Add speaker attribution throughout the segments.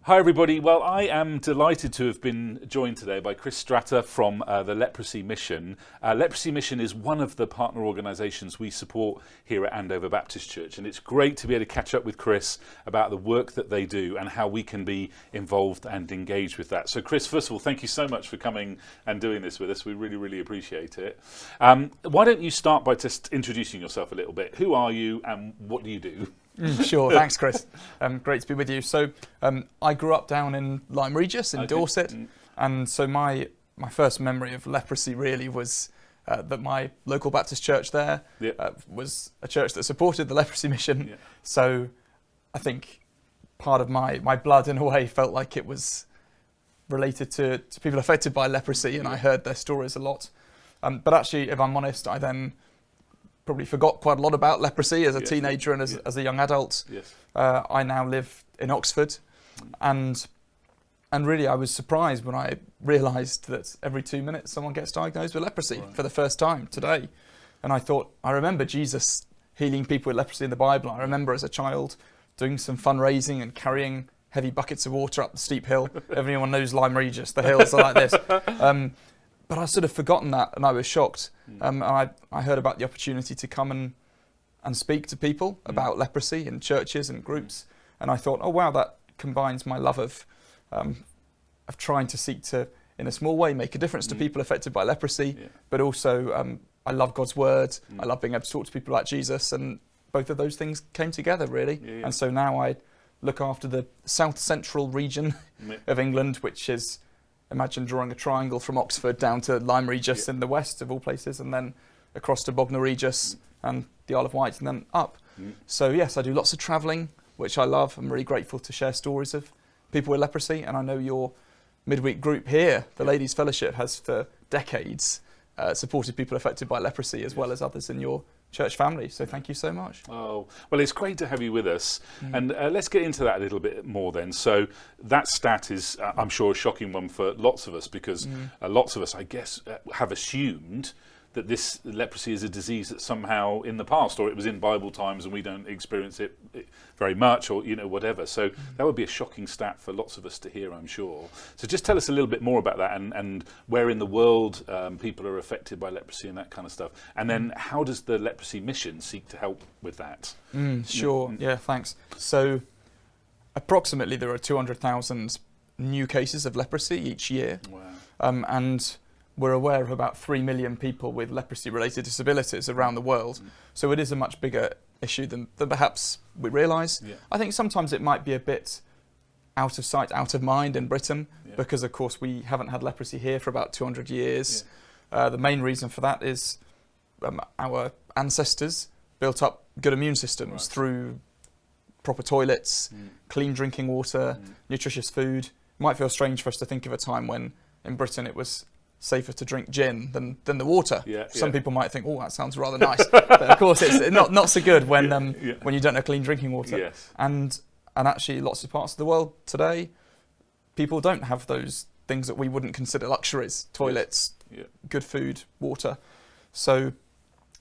Speaker 1: Hi everybody. Well, I am delighted to have been joined today by Chris Stratter from the Leprosy Mission. Leprosy Mission is one of the partner organisations we support here at Andover Baptist Church, and it's great to be able to catch up with Chris about the work that they do and how we can be involved and engaged with that. So Chris, first of all, thank you so much for coming and doing this with us. We really, really appreciate it. Why don't you start by just introducing yourself a little bit? Who are you and what do you do?
Speaker 2: Sure, thanks Chris. Great to be with you. So I grew up down in Lyme Regis in Dorset, and so my first memory of leprosy really was that my local Baptist church there was a church that supported the Leprosy Mission. So I think part of my blood in a way felt like it was related to people affected by leprosy, and I heard their stories a lot. But actually, if I'm honest, I then probably forgot quite a lot about leprosy as a teenager and as a young adult. I now live in Oxford, and really I was surprised when I realised that every 2 minutes someone gets diagnosed with leprosy for the first time today. And I thought, I remember Jesus healing people with leprosy in the Bible. I remember as a child doing some fundraising and carrying heavy buckets of water up the steep hill. Everyone knows Lyme Regis, the hills are like this. But I'd sort of forgotten that, and I was shocked. And I heard about the opportunity to come and speak to people about leprosy in churches and groups. And I thought, oh wow, that combines my love of trying to seek to, in a small way, make a difference to people affected by leprosy. But also, I love God's word. I love being able to talk to people like Jesus. And both of those things came together, really. And so now I look after the south central region of England, which is, imagine drawing a triangle from Oxford down to Lyme Regis in the west of all places, and then across to Bognor Regis and the Isle of Wight, and then up. So yes, I do lots of travelling, which I love. I'm really grateful to share stories of people with leprosy, and I know your midweek group here, the Ladies Fellowship, has for decades supported people affected by leprosy as well as others in your church family, so thank you so much.
Speaker 1: Oh, well, it's great to have you with us, and let's get into that a little bit more then. So that stat is, I'm sure, a shocking one for lots of us, because lots of us, I guess, have assumed that this leprosy is a disease that somehow in the past, or it was in Bible times and we don't experience it very much, or whatever. So that would be a shocking stat for lots of us to hear, I'm sure. So just tell us a little bit more about that, and where in the world people are affected by leprosy and that kind of stuff. And then how does the Leprosy Mission seek to help with that?
Speaker 2: Sure, yeah, thanks. So approximately there are 200,000 new cases of leprosy each year.
Speaker 1: Wow.
Speaker 2: And we're aware of about 3 million people with leprosy-related disabilities around the world. So it is a much bigger issue than perhaps we realise. I think sometimes it might be a bit out of sight, out of mind in Britain, because of course we haven't had leprosy here for about 200 years. The main reason for that is our ancestors built up good immune systems through proper toilets, clean drinking water, nutritious food. It might feel strange for us to think of a time when in Britain it was safer to drink gin than the water. Some people might think, oh, that sounds rather nice. But of course it's not so good when you don't have clean drinking water. And actually lots of parts of the world today, people don't have those things that we wouldn't consider luxuries: toilets, good food, water. So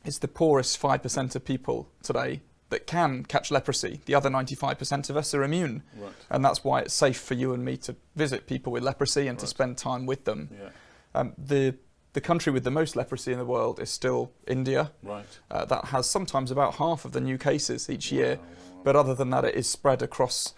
Speaker 2: it's the poorest 5% of people today that can catch leprosy. The other 95% of us are immune. And that's why it's safe for you and me to visit people with leprosy and to spend time with them. The country with the most leprosy in the world is still India. That has sometimes about half of the new cases each year. But other than that, it is spread across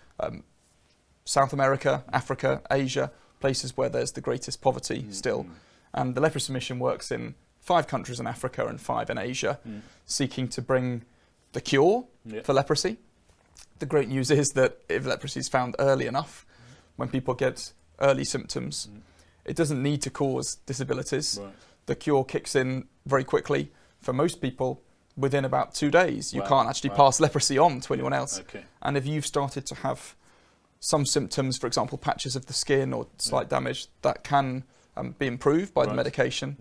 Speaker 2: South America, Africa, Asia, places where there's the greatest poverty still. And the Leprosy Mission works in 5 countries in Africa and 5 in Asia, seeking to bring the cure for leprosy. The great news is that if leprosy is found early enough, when people get early symptoms, it doesn't need to cause disabilities. The cure kicks in very quickly. For most people, within about 2 days, you can't actually pass leprosy on to anyone else. And if you've started to have some symptoms, for example, patches of the skin or slight damage, that can be improved by the medication.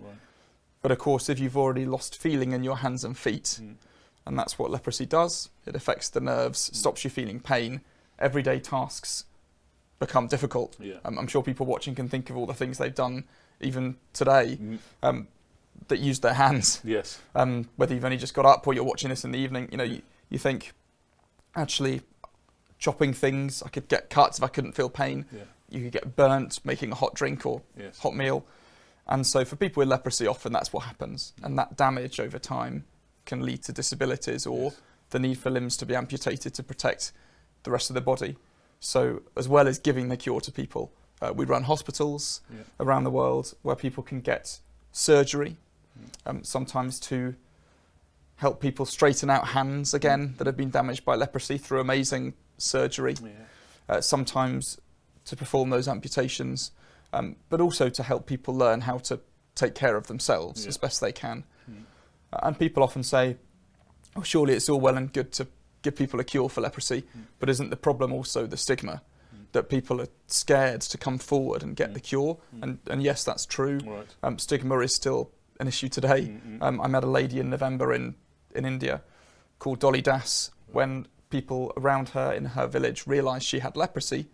Speaker 2: But of course, if you've already lost feeling in your hands and feet, and that's what leprosy does, it affects the nerves, stops you feeling pain, everyday tasks become difficult. I'm sure people watching can think of all the things they've done even today that use their hands. Whether you've only just got up or you're watching this in the evening, you think, actually, chopping things. I could get cuts if I couldn't feel pain.
Speaker 1: Yeah.
Speaker 2: You could get burnt making a hot drink or
Speaker 1: Yes.
Speaker 2: hot meal. And so for people with leprosy, often that's what happens. And that damage over time can lead to disabilities or
Speaker 1: Yes.
Speaker 2: the need for limbs to be amputated to protect the rest of the body. So as well as giving the cure to people, we run hospitals around the world where people can get surgery, sometimes to help people straighten out hands again that have been damaged by leprosy through amazing surgery. Sometimes to perform those amputations, but also to help people learn how to take care of themselves as best they can. And people often say, oh, surely it's all well and good to give people a cure for leprosy, but isn't the problem also the stigma? That people are scared to come forward and get the cure? And yes, that's true.
Speaker 1: Right.
Speaker 2: Stigma is still an issue today. I met a lady in November in India called Dolly Das. When people around her in her village realised she had leprosy,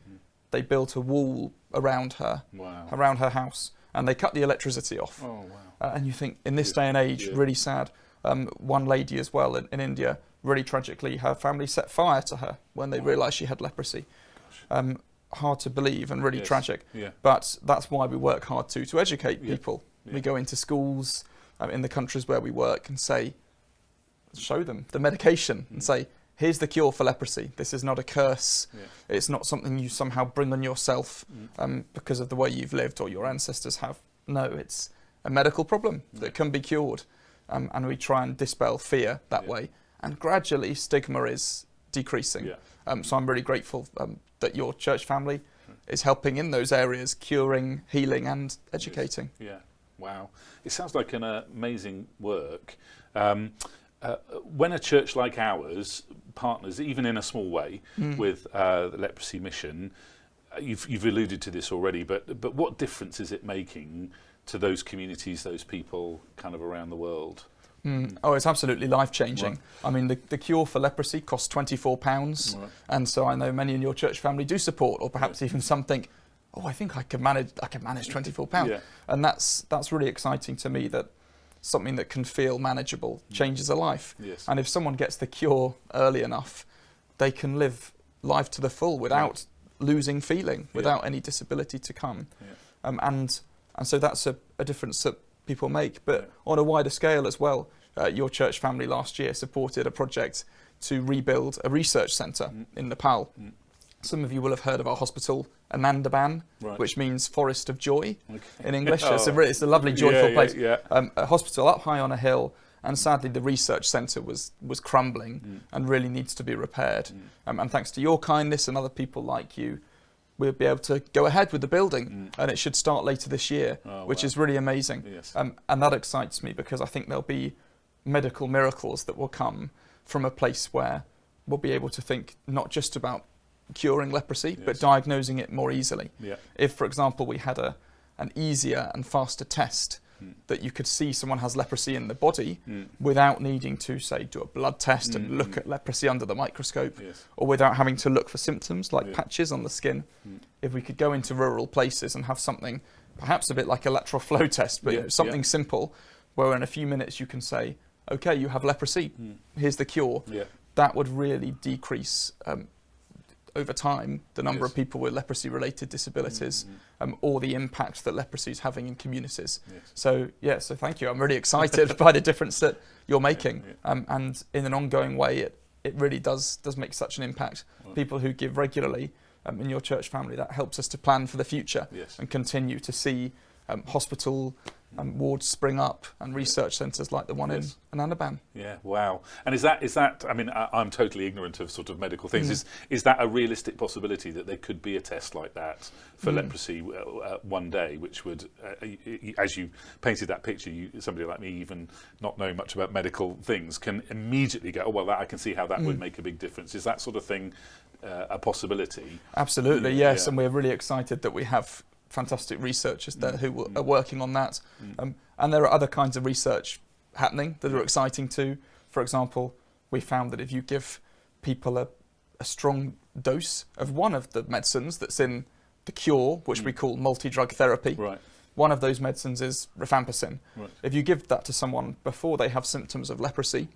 Speaker 2: they built a wall around her, around her house, and they cut the electricity off.
Speaker 1: Oh, wow.
Speaker 2: And you think, in this day and age, really sad. One lady as well in India, really tragically, her family set fire to her when they realised she had leprosy. Hard to believe and really tragic. But that's why we work hard to educate people. We go into schools in the countries where we work and show them the medication and say, here's the cure for leprosy. This is not a curse. It's not something you somehow bring on yourself because of the way you've lived or your ancestors have. No, it's a medical problem that can be cured. And we try and dispel fear that way. And gradually stigma is decreasing. So I'm really grateful that your church family is helping in those areas, curing, healing and educating.
Speaker 1: Yeah, wow. It sounds like an amazing work. When a church like ours partners, even in a small way, with the Leprosy Mission, you've alluded to this already, but what difference is it making to those communities, those people kind of around the world?
Speaker 2: Oh, it's absolutely life-changing. Right. I mean, the cure for leprosy costs £24, and so I know many in your church family do support, or perhaps even some think, oh, I think I can manage £24. And that's really exciting to me, that something that can feel manageable changes a life. And if someone gets the cure early enough, they can live life to the full without losing feeling, without any disability to come. And so that's a difference that people make. But on a wider scale as well, your church family last year supported a project to rebuild a research centre in Nepal. Some of you will have heard of our hospital, Anandaban, which means Forest of Joy in English. It's a lovely, joyful place. A hospital up high on a hill, and sadly the research centre was crumbling and really needs to be repaired. And thanks to your kindness and other people like you, we'll be able to go ahead with the building, and it should start later this year, which is really amazing. And that excites me, because I think there'll be medical miracles that will come from a place where we'll be able to think not just about curing leprosy, but diagnosing it more easily. If, for example, we had an easier and faster test that you could see someone has leprosy in the body without needing to, say, do a blood test and look at leprosy under the microscope, or without having to look for symptoms like patches on the skin. If we could go into rural places and have something perhaps a bit like a lateral flow test, but something simple, where in a few minutes you can say, okay, you have leprosy, here's the cure, that would really decrease over time the number of people with leprosy-related disabilities, or the impact that leprosy is having in communities. So thank you. I'm really excited by the difference that you're making, and in an ongoing way, it really does make such an impact. People who give regularly in your church family, that helps us to plan for the future and continue to see hospital wards spring up and research centres like the one in Anandaban.
Speaker 1: Yeah, wow. And is that? I mean, I'm totally ignorant of sort of medical things. Is that a realistic possibility that there could be a test like that for leprosy one day, which would, as you painted that picture, somebody like me, even not knowing much about medical things, can immediately go, oh well, I can see how that would make a big difference. Is that sort of thing a possibility?
Speaker 2: Absolutely, yes. And we're really excited that we have fantastic researchers there who are working on that. And there are other kinds of research happening that are exciting too. For example, we found that if you give people a strong dose of one of the medicines that's in the cure, which we call multi-drug therapy, one of those medicines is rifampicin. If you give that to someone before they have symptoms of leprosy,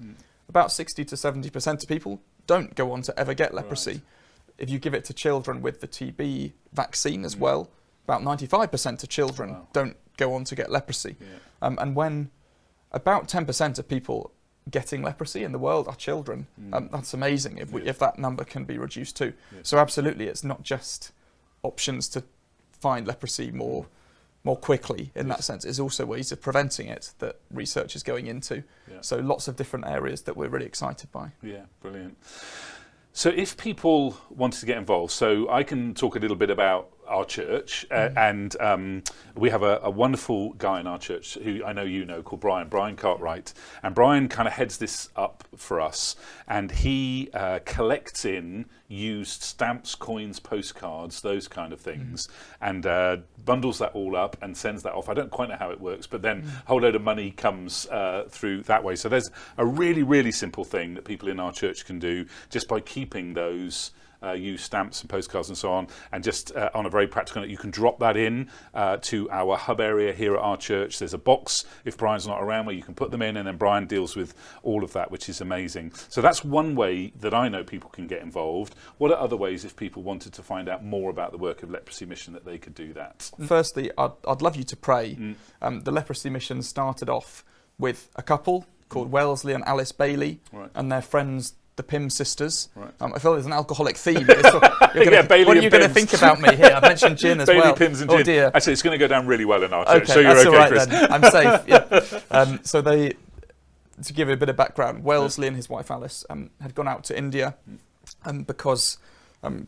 Speaker 2: about 60 to 70% of people don't go on to ever get leprosy. if you give it to children with the TB vaccine as well, about 95% of children don't go on to get leprosy. And when about 10% of people getting leprosy in the world are children, that's amazing if that number can be reduced too. So absolutely, it's not just options to find leprosy more quickly in that sense. It's also ways of preventing it that research is going into. So lots of different areas that we're really excited by.
Speaker 1: Yeah, brilliant. So if people wanted to get involved, so I can talk a little bit about our church, and we have a wonderful guy in our church who I know you know, called Brian Cartwright, and Brian kind of heads this up for us, and he collects in used stamps, coins, postcards, those kind of things, and bundles that all up and sends that off. I don't quite know how it works, but then a whole load of money comes through that way. So there's a really, really simple thing that people in our church can do just by keeping those used stamps and postcards and so on, and just on a very practical note, you can drop that in to our hub area here at our church. There's a box if Brian's not around where you can put them in, and then Brian deals with all of that, which is amazing. So that's one way that I know people can get involved. What are other ways if people wanted to find out more about the work of Leprosy Mission that they could do that?
Speaker 2: Firstly, I'd love you to pray. The Leprosy Mission started off with a couple called Wellesley and Alice Bailey, and their friends, the Pym sisters. I feel there's an alcoholic theme. What are you going to think about me here? I've mentioned gin as
Speaker 1: Bailey,
Speaker 2: well.
Speaker 1: Pims and gin.
Speaker 2: Oh dear.
Speaker 1: Actually, it's going to go down really well in our church.
Speaker 2: Okay,
Speaker 1: So you're
Speaker 2: that's
Speaker 1: okay,
Speaker 2: all right
Speaker 1: Chris.
Speaker 2: then. I'm safe. Yeah. So they, to give you a bit of background, Wellesley and his wife Alice had gone out to India because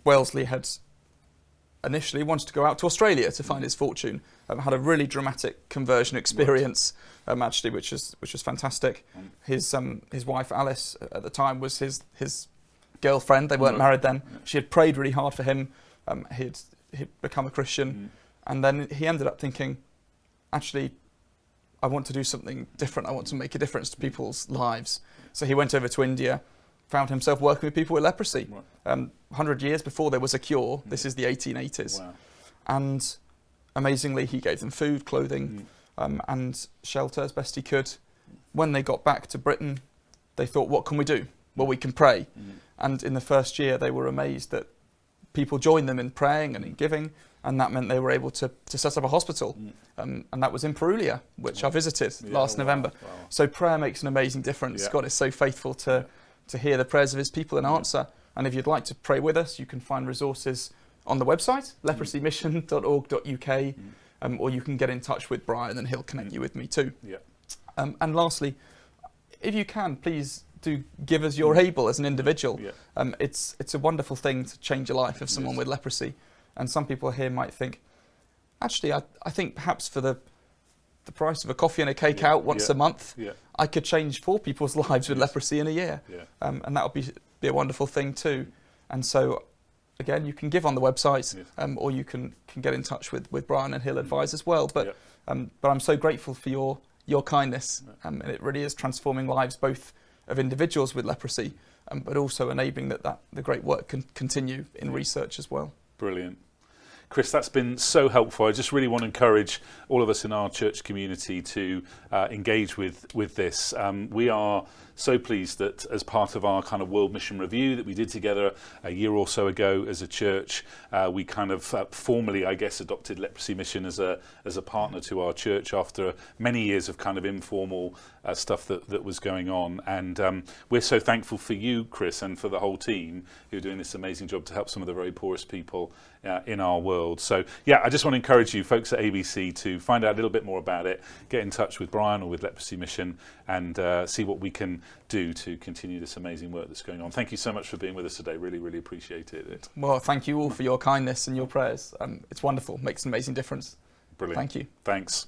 Speaker 2: Wellesley had initially wanted to go out to Australia to find his fortune. Had a really dramatic conversion experience, actually, which was fantastic. His wife Alice at the time was his girlfriend. They weren't married then. She had prayed really hard for him. He'd become a Christian, and then he ended up thinking, actually, I want to do something different. I want to make a difference to people's lives. So he went over to India, found himself working with people with leprosy. 100 years before there was a cure. This is the 1880s. And amazingly, he gave them food, clothing, and shelter as best he could. When they got back to Britain, they thought, what can we do? Well, we can pray. And in the first year, they were amazed that people joined them in praying and in giving, and that meant they were able to set up a hospital. And that was in Perulia, which I visited last November. So prayer makes an amazing difference. God is so faithful to hear the prayers of his people and answer. And if you'd like to pray with us, you can find resources on the website, leprosymission.org.uk, or you can get in touch with Brian and he'll connect you with me too. And lastly, if you can, please do give as you're able as an individual. It's a wonderful thing to change the life of someone with leprosy. And some people here might think, actually, I think perhaps for the price of a coffee and a cake out once a month, I could change 4 people's lives with leprosy in a year. And that would be a wonderful thing too. And so, again, you can give on the website, or you can get in touch with Brian and he'll advise as well. But I'm so grateful for your kindness, and it really is transforming lives both of individuals with leprosy, but also enabling that the great work can continue in research as well.
Speaker 1: Brilliant. Chris, that's been so helpful. I just really want to encourage all of us in our church community to engage with this. We are so pleased that as part of our kind of World Mission Review that we did together a year or so ago as a church, we kind of formally, I guess, adopted Leprosy Mission as a partner to our church after many years of kind of informal stuff that was going on. And we're so thankful for you, Chris, and for the whole team who are doing this amazing job to help some of the very poorest people in our world. So yeah, I just want to encourage you folks at ABC to find out a little bit more about it, get in touch with Brian or with Leprosy Mission, and see what we can do to continue this amazing work that's going on. Thank you so much for being with us today. Really, really appreciate it.
Speaker 2: Well, thank you all for your kindness and your prayers. It's wonderful. Makes an amazing difference.
Speaker 1: Brilliant.
Speaker 2: Thank you.
Speaker 1: Thanks.